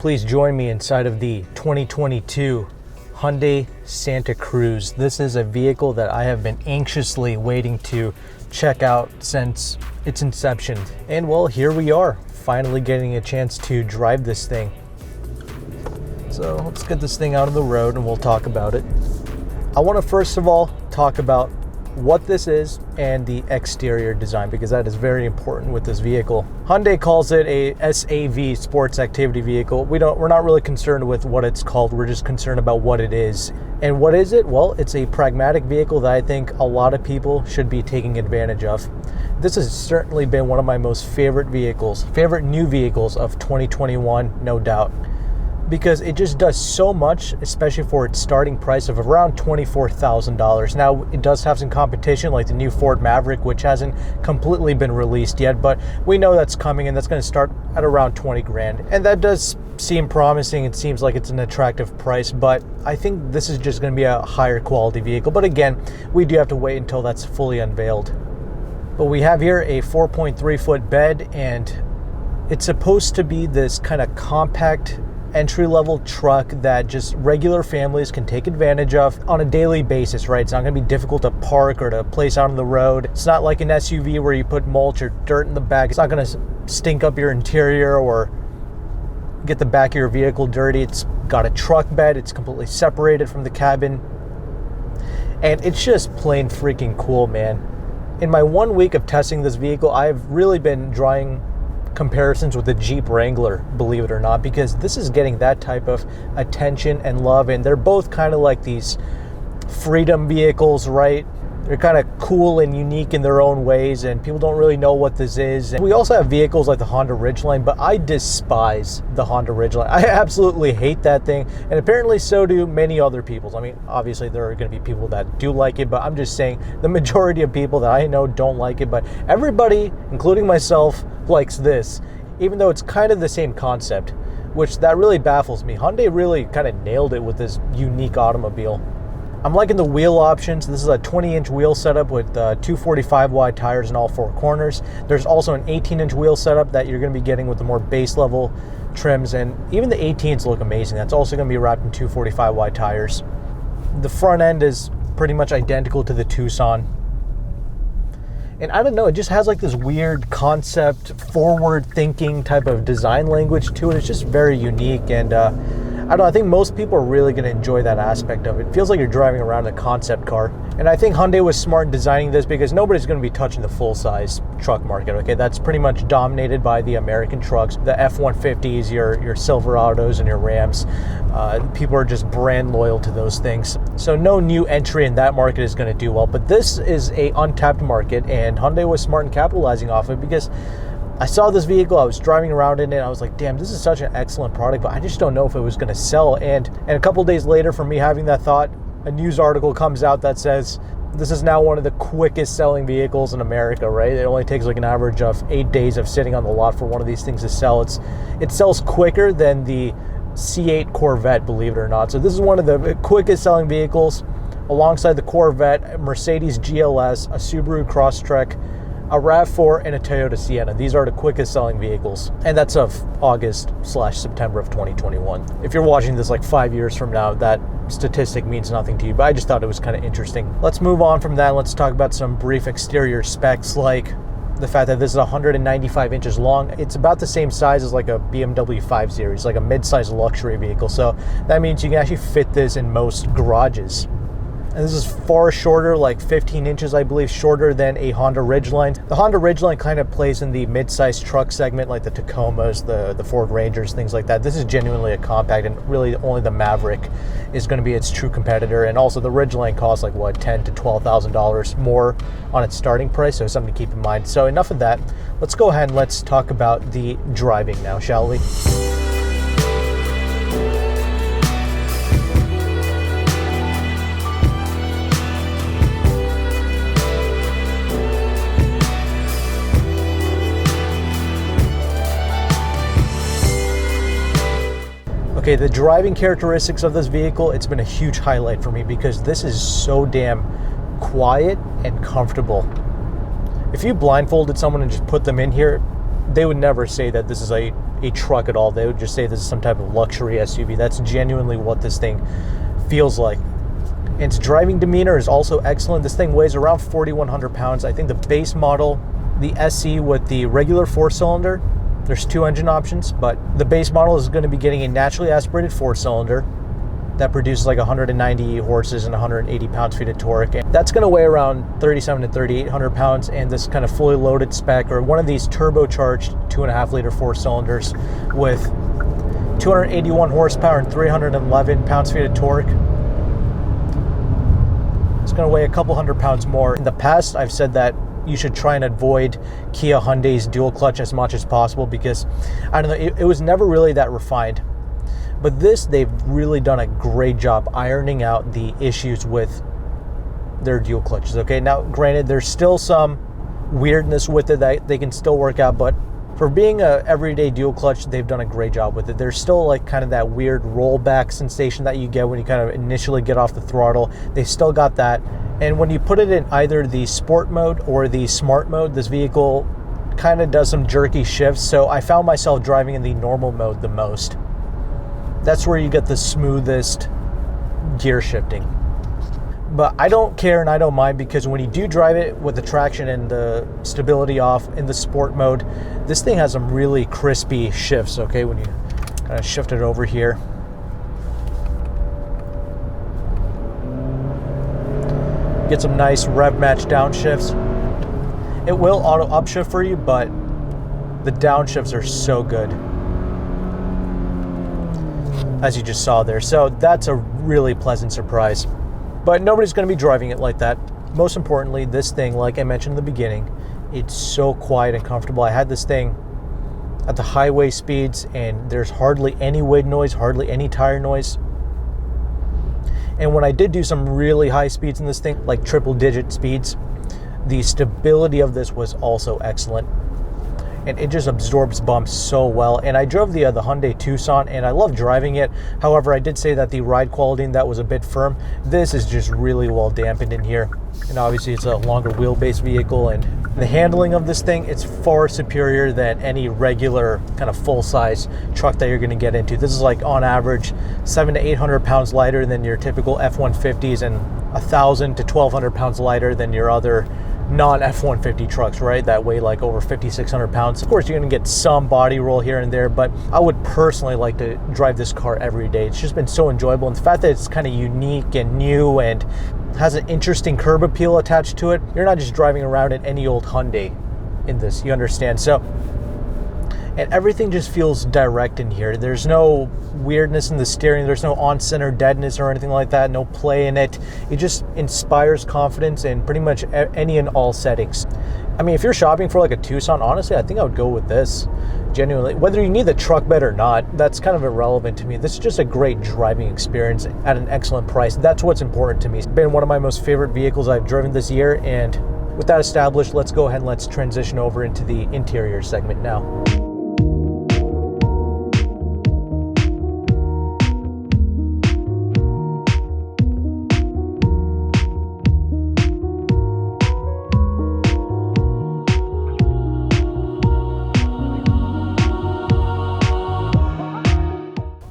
please join me inside of the 2022 Hyundai Santa Cruz. This is a vehicle that I have been anxiously waiting to check out since its inception. And well, here we are, finally getting a chance to drive this thing. So let's get this thing out of the road and we'll talk about it. I want to first of all talk about what this is and the exterior design, because that is very important with this vehicle. Hyundai calls it a SAV, sports activity vehicle. We're not really concerned with what it's called. We're just concerned about what it is. And what is it? Well, it's a pragmatic vehicle that I think a lot of people should be taking advantage of. This has certainly been one of my most favorite new vehicles of 2021, no doubt, because it just does so much, especially for its starting price of around $24,000. Now, it does have some competition like the new Ford Maverick, which hasn't completely been released yet, but we know that's coming, and that's going to start at around 20 grand. And that does seem promising. It seems like it's an attractive price, but I think this is just going to be a higher quality vehicle. But again, we do have to wait until that's fully unveiled. But we have here a 4.3 foot bed, and it's supposed to be this kind of compact entry-level truck that just regular families can take advantage of on a daily basis, right? It's not going to be difficult to park or to place out on the road. It's not like an SUV where you put mulch or dirt in the back. It's not going to stink up your interior or get the back of your vehicle dirty. It's got a truck bed. It's completely separated from the cabin. And it's just plain freaking cool, man. In my 1 week of testing this vehicle, I've really been drawing comparisons with the Jeep Wrangler, believe it or not, because this is getting that type of attention and love, and they're both kind of like these freedom vehicles, right? They're kind of cool and unique in their own ways, and people don't really know what this is. And we also have vehicles like the Honda Ridgeline, but I despise the Honda Ridgeline. I absolutely hate that thing, and apparently so do many other people. I mean, obviously there are going to be people that do like it, but I'm just saying the majority of people that I know don't like it. But everybody, including myself, likes this, even though it's kind of the same concept, which that really baffles me. Hyundai really kind of nailed it with this unique automobile. I'm liking the wheel options. This is a 20-inch wheel setup with 245 wide tires in all four corners. There's also an 18-inch wheel setup that you're going to be getting with the more base level trims, and even the 18s look amazing. That's also going to be wrapped in 245 wide tires. The front end is pretty much identical to the Tucson. And I don't know, it just has like this weird concept, forward-thinking type of design language to it. It's just very unique, and I don't know, I think most people are really going to enjoy that aspect of it. It feels like you're driving around a concept car. And I think Hyundai was smart in designing this because nobody's going to be touching the full-size truck market, okay? That's pretty much dominated by the American trucks, the F-150s, your Silverados, and your Rams. People are just brand loyal to those things. So no new entry in that market is going to do well. But this is a untapped market, and Hyundai was smart in capitalizing off it, because I saw this vehicle, I was driving around in it, I was like, damn, this is such an excellent product, but I just don't know if it was going to sell. And a couple days later, from me having that thought, a news article comes out that says this is now one of the quickest selling vehicles in America, right? It only takes like an average of 8 days of sitting on the lot for one of these things to sell. It sells quicker than the C8 Corvette, believe it or not. So this is one of the quickest selling vehicles, alongside the Corvette, Mercedes GLS, a Subaru Crosstrek, a RAV4, and a Toyota Sienna. These are the quickest selling vehicles, and that's of August/September of 2021. If you're watching this like 5 years from now, that statistic means nothing to you, but I just thought it was kind of interesting. Let's move on from that. Let's talk about some brief exterior specs, like the fact that this is 195 inches long. It's about the same size as like a BMW 5 Series, like a mid-size luxury vehicle. So that means you can actually fit this in most garages. And this is far shorter, like 15 inches, I believe, shorter than a Honda Ridgeline. The Honda Ridgeline kind of plays in the mid-size truck segment, like the Tacomas, the Ford Rangers, things like that. This is genuinely a compact, and really only the Maverick is going to be its true competitor. And also the Ridgeline costs like, what, $10,000 to $12,000 more on its starting price, so something to keep in mind. So enough of that. Let's go ahead and let's talk about the driving now, shall we? Okay, the driving characteristics of this vehicle, it's been a huge highlight for me because this is so damn quiet and comfortable. If you blindfolded someone and just put them in here, they would never say that this is a a truck at all. They would just say this is some type of luxury SUV. That's genuinely what this thing feels like. And its driving demeanor is also excellent. This thing weighs around 4,100 pounds. I think the base model, the SE with the regular 4-cylinder, there's 2 engine options, but the base model is going to be getting a naturally aspirated 4-cylinder that produces like 190 horses and 180 pounds-feet of torque. And that's going to weigh around 3,700 to 3,800 pounds. And this kind of fully loaded spec, or one of these turbocharged 2.5-liter 4-cylinders with 281 horsepower and 311 pounds-feet of torque, it's going to weigh a couple hundred pounds more. In the past, I've said that you should try and avoid Kia Hyundai's dual clutch as much as possible because, I don't know, it was never really that refined. But this, they've really done a great job ironing out the issues with their dual clutches, okay? Now, granted, there's still some weirdness with it that they can still work out, but for being a everyday dual clutch, they've done a great job with it. There's still like kind of that weird rollback sensation that you get when you kind of initially get off the throttle. They still got that. And when you put it in either the sport mode or the smart mode, this vehicle kind of does some jerky shifts. So I found myself driving in the normal mode the most. That's where you get the smoothest gear shifting. But I don't care and I don't mind, because when you do drive it with the traction and the stability off in the sport mode, this thing has some really crispy shifts, okay? When you kind of shift it over here. Get some nice rev match downshifts. It will auto upshift for you, but the downshifts are so good, as you just saw there. So that's a really pleasant surprise. But nobody's going to be driving it like that. Most importantly, this thing, like I mentioned in the beginning, it's so quiet and comfortable. I had this thing at the highway speeds, and there's hardly any wind noise, hardly any tire noise. And when I did do some really high speeds in this thing, like triple-digit speeds, the stability of this was also excellent. And it just absorbs bumps so well. And I drove the Hyundai Tucson, and I love driving it. However, I did say that the ride quality in that was a bit firm. This is just really well dampened in here. And obviously it's a longer wheelbase vehicle, and the handling of this thing, it's far superior than any regular kind of full-size truck that you're going to get into. This is like on average 700 to 800 pounds lighter than your typical F-150s, and 1,000 to 1,200 pounds lighter than your other non-F-150 trucks, right? That weigh like over 5,600 pounds. Of course, you're going to get some body roll here and there, but I would personally like to drive this car every day. It's just been so enjoyable. And the fact that it's kind of unique and new and has an interesting curb appeal attached to it, you're not just driving around in any old Hyundai in this, you understand? So, and everything just feels direct in here. There's no weirdness in the steering. There's no on-center deadness or anything like that. No play in it. It just inspires confidence in pretty much any and all settings. I mean, if you're shopping for like a Tucson, honestly, I think I would go with this. Genuinely. Whether you need the truck bed or not, that's kind of irrelevant to me. This is just a great driving experience at an excellent price. That's what's important to me. It's been one of my most favorite vehicles I've driven this year. And with that established, let's go ahead and let's transition over into the interior segment now.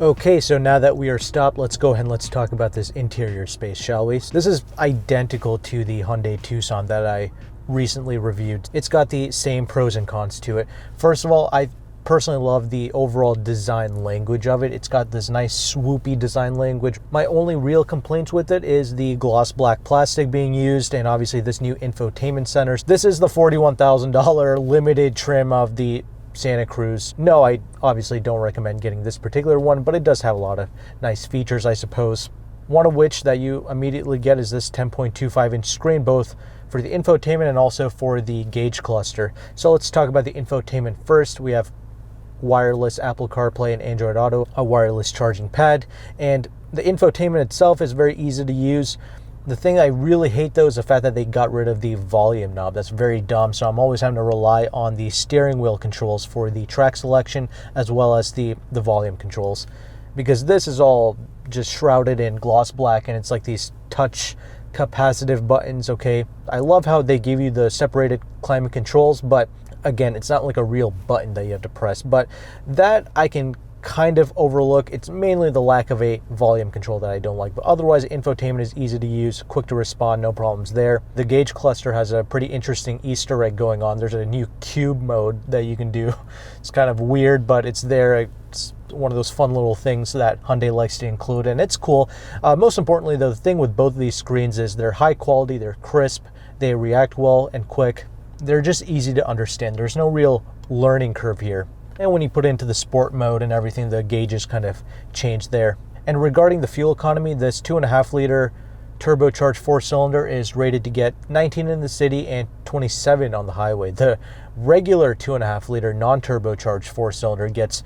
Okay, so now that we are stopped, let's go ahead and let's talk about this interior space, shall we? This is identical to the Hyundai Tucson that I recently reviewed. It's got the same pros and cons to it. First of all, I personally love the overall design language of it. It's got this nice swoopy design language. My only real complaints with it is the gloss black plastic being used, and obviously this new infotainment center. This is the $41,000 limited trim of the Santa Cruz. No, I obviously don't recommend getting this particular one, but it does have a lot of nice features, I suppose. One of which that you immediately get is this 10.25-inch screen, both for the infotainment and also for the gauge cluster. So let's talk about the infotainment first. We have wireless Apple CarPlay and Android Auto, a wireless charging pad, and the infotainment itself is very easy to use. The thing I really hate though is the fact that they got rid of the volume knob. That's very dumb, so I'm always having to rely on the steering wheel controls for the track selection as well as the volume controls, because this is all just shrouded in gloss black and it's like these touch capacitive buttons, okay? I love how they give you the separated climate controls, but again, it's not like a real button that you have to press, but that I can kind of overlook. It's mainly the lack of a volume control that I don't like, but otherwise infotainment is easy to use, quick to respond, no problems there. The gauge cluster has a pretty interesting Easter egg going on. There's a new cube mode that you can do. It's kind of weird, but it's there. It's one of those fun little things that Hyundai likes to include, and it's cool. Most importantly, though, the thing with both of these screens is they're high quality, they're crisp, they react well and quick. They're just easy to understand. There's no real learning curve here. And when you put it into the sport mode and everything, the gauges kind of change there. And regarding the fuel economy, this 2.5 liter turbocharged 4-cylinder is rated to get 19 in the city and 27 on the highway. The regular 2.5 liter non-turbocharged 4-cylinder gets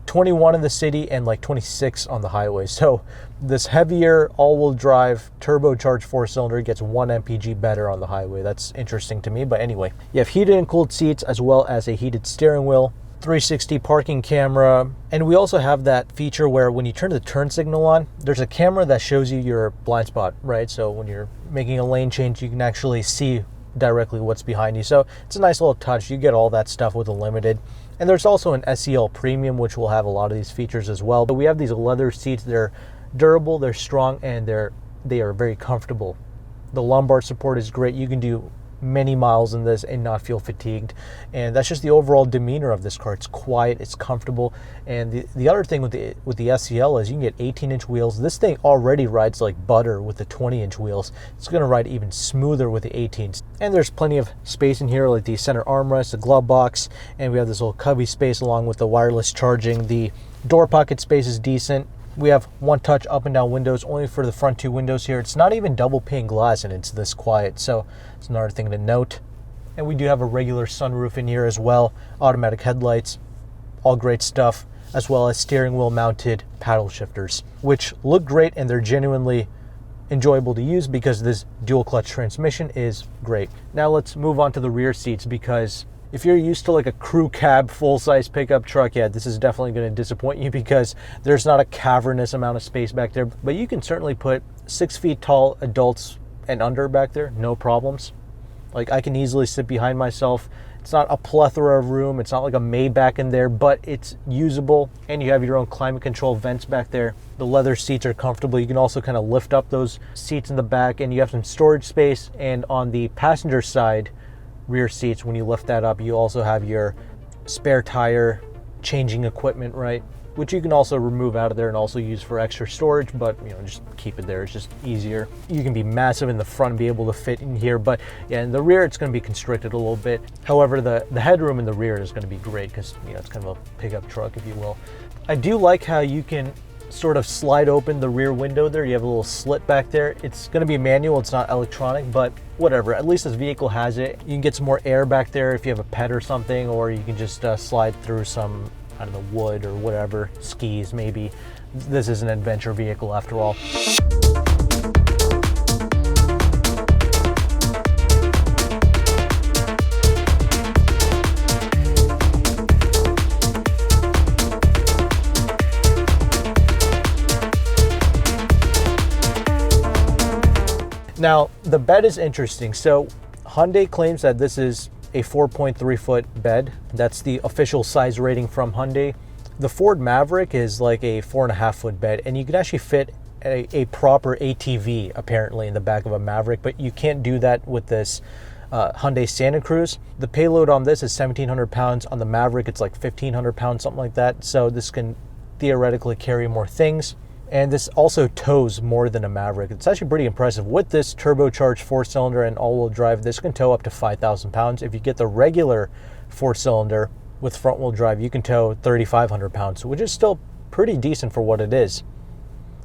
21 in the city and like 26 on the highway. So this heavier all-wheel drive turbocharged 4-cylinder gets 1 mpg better on the highway. That's interesting to me. But anyway, you have heated and cooled seats as well as a heated steering wheel, 360 parking camera, and we also have that feature where when you turn the turn signal on, there's a camera that shows you your blind spot, right? So when you're making a lane change, you can actually see directly what's behind you. So it's a nice little touch. You get all that stuff with the Limited. And there's also an SEL Premium, which will have a lot of these features as well. But we have these leather seats. They're durable, they're strong, and they are very comfortable. The lumbar support is great. You can do many miles in this and not feel fatigued, and that's just the overall demeanor of this car. It's quiet, it's comfortable. And the other thing with the SEL is you can get 18-inch wheels. This thing already rides like butter with the 20-inch wheels. It's going to ride even smoother with the 18s. And there's plenty of space in here, like the center armrest, the glove box, and we have this little cubby space along with the wireless charging. The door pocket space is decent. We have one touch up and down windows only for the front 2 windows here. It's not even double pane glass and it's this quiet, so it's another thing to note. And we do have a regular sunroof in here as well, automatic headlights, all great stuff, as well as steering wheel mounted paddle shifters, which look great and they're genuinely enjoyable to use because this dual clutch transmission is great. Now let's move on to the rear seats, because if you're used to like a crew cab full-size pickup truck, yeah, this is definitely going to disappoint you because there's not a cavernous amount of space back there. But you can certainly put 6 feet tall adults and under back there, no problems. Like I can easily sit behind myself. It's not a plethora of room. It's not like a Maybach in there, but it's usable. And you have your own climate control vents back there. The leather seats are comfortable. You can also kind of lift up those seats in the back, and you have some storage space. And on the passenger side rear seats, when you lift that up, you also have your spare tire changing equipment, right, which you can also remove out of there and also use for extra storage, but you know, just keep it there. It's just easier. You can be massive in the front and be able to fit in here, but yeah, in the rear it's going to be constricted a little bit. However, the headroom in the rear is going to be great because, you know, it's kind of a pickup truck, if you will. I do like how you can sort of slide open the rear window there. You have a little slit back there. It's going to be manual, it's not electronic, but whatever, at least this vehicle has it. You can get some more air back there if you have a pet or something, or you can just slide through some, I don't know, wood or whatever, skis maybe. This is an adventure vehicle after all. Now, the bed is interesting. So Hyundai claims that this is a 4.3 foot bed. That's the official size rating from Hyundai. The Ford Maverick is like a 4.5 foot bed, and you can actually fit a proper ATV apparently in the back of a Maverick, but you can't do that with this Hyundai Santa Cruz. The payload on this is 1,700 pounds. On the Maverick, it's like 1,500 pounds, something like that. So this can theoretically carry more things. And this also tows more than a Maverick. It's actually pretty impressive. With this turbocharged 4-cylinder and all-wheel drive, this can tow up to 5,000 pounds. If you get the regular 4-cylinder with front-wheel drive, you can tow 3,500 pounds, which is still pretty decent for what it is.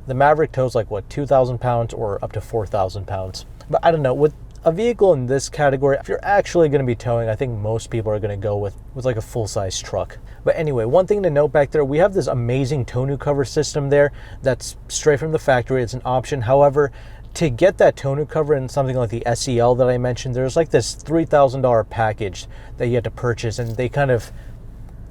The Maverick tows like, what, 2,000 pounds or up to 4,000 pounds. But I don't know, with a vehicle in this category, if you're actually going to be towing, I think most people are going to go with like a full-size truck. But anyway, one thing to note back there, we have this amazing tonneau cover system there that's straight from the factory. It's an option. However, to get that tonneau cover in something like the SEL that I mentioned, there's like this $3,000 package that you have to purchase, and they kind of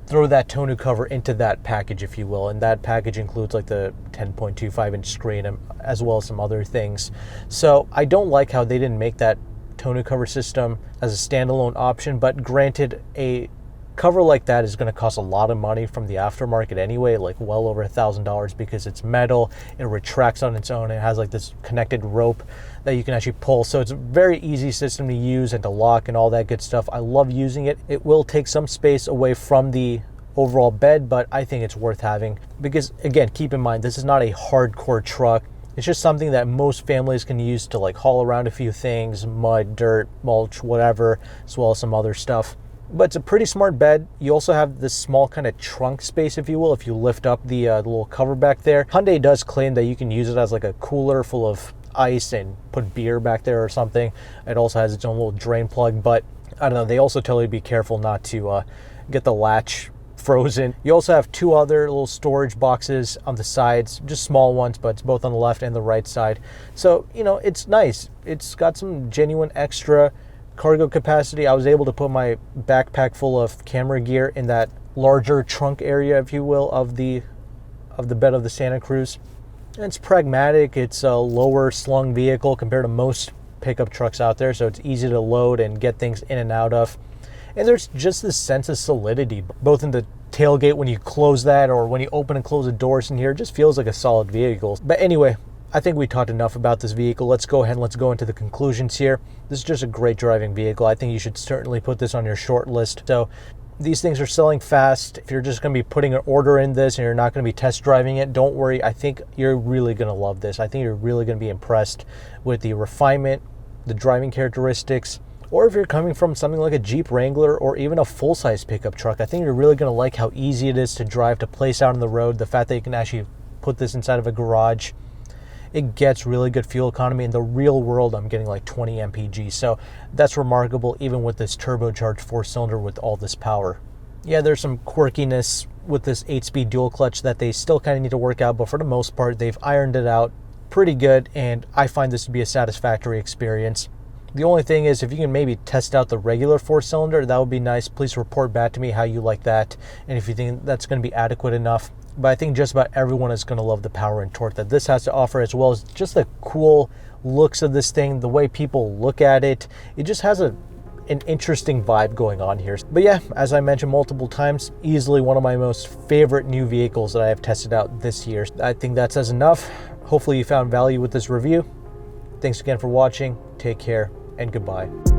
throw that tonneau cover into that package, if you will. And that package includes like the 10.25 inch screen as well as some other things. So I don't like how they didn't make that tonneau cover system as a standalone option, but granted, a cover like that is going to cost a lot of money from the aftermarket anyway, like well over $1,000, because it's metal, it retracts on its own, it has like this connected rope that you can actually pull, so it's a very easy system to use and to lock and all that good stuff. I love using it. It will take some space away from the overall bed, but I think it's worth having because, again, keep in mind, this is not a hardcore truck. It's just something that most families can use to like haul around a few things, mud, dirt, mulch, whatever, as well as some other stuff. But it's a pretty smart bed. You also have this small kind of trunk space, if you will, if you lift up the little cover back there. Hyundai does claim that you can use it as like a cooler full of ice and put beer back there or something. It also has its own little drain plug, but I don't know, they also tell you to be careful not to get the latch frozen. You also have two other little storage boxes on the sides, just small ones, but it's both on the left and the right side. So, you know, it's nice. It's got some genuine extra cargo capacity. I was able to put my backpack full of camera gear in that larger trunk area, if you will, of the bed of the Santa Cruz. And it's pragmatic. It's a lower slung vehicle compared to most pickup trucks out there, so it's easy to load and get things in and out of. And there's just this sense of solidity, both in the tailgate when you close that or when you open and close the doors in here. It just feels like a solid vehicle. But anyway, I think we talked enough about this vehicle. Let's go ahead and let's go into the conclusions here. This is just a great driving vehicle. I think you should certainly put this on your short list. So these things are selling fast. If you're just going to be putting an order in this and you're not going to be test driving it, don't worry. I think you're really going to love this. I think you're really going to be impressed with the refinement, the driving characteristics. Or if you're coming from something like a Jeep Wrangler or even a full-size pickup truck, I think you're really going to like how easy it is to drive, to place out on the road. The fact that you can actually put this inside of a garage. It gets really good fuel economy. In the real world, I'm getting like 20 mpg. So that's remarkable, even with this turbocharged 4-cylinder with all this power. Yeah, there's some quirkiness with this 8-speed dual clutch that they still kind of need to work out, but for the most part, they've ironed it out pretty good, and I find this to be a satisfactory experience. The only thing is, if you can maybe test out the regular 4-cylinder, that would be nice. Please report back to me how you like that and if you think that's going to be adequate enough. But I think just about everyone is going to love the power and torque that this has to offer, as well as just the cool looks of this thing, the way people look at it. It just has an interesting vibe going on here. But yeah, as I mentioned multiple times, easily one of my most favorite new vehicles that I have tested out this year. I think that says enough. Hopefully you found value with this review. Thanks again for watching. Take care and goodbye.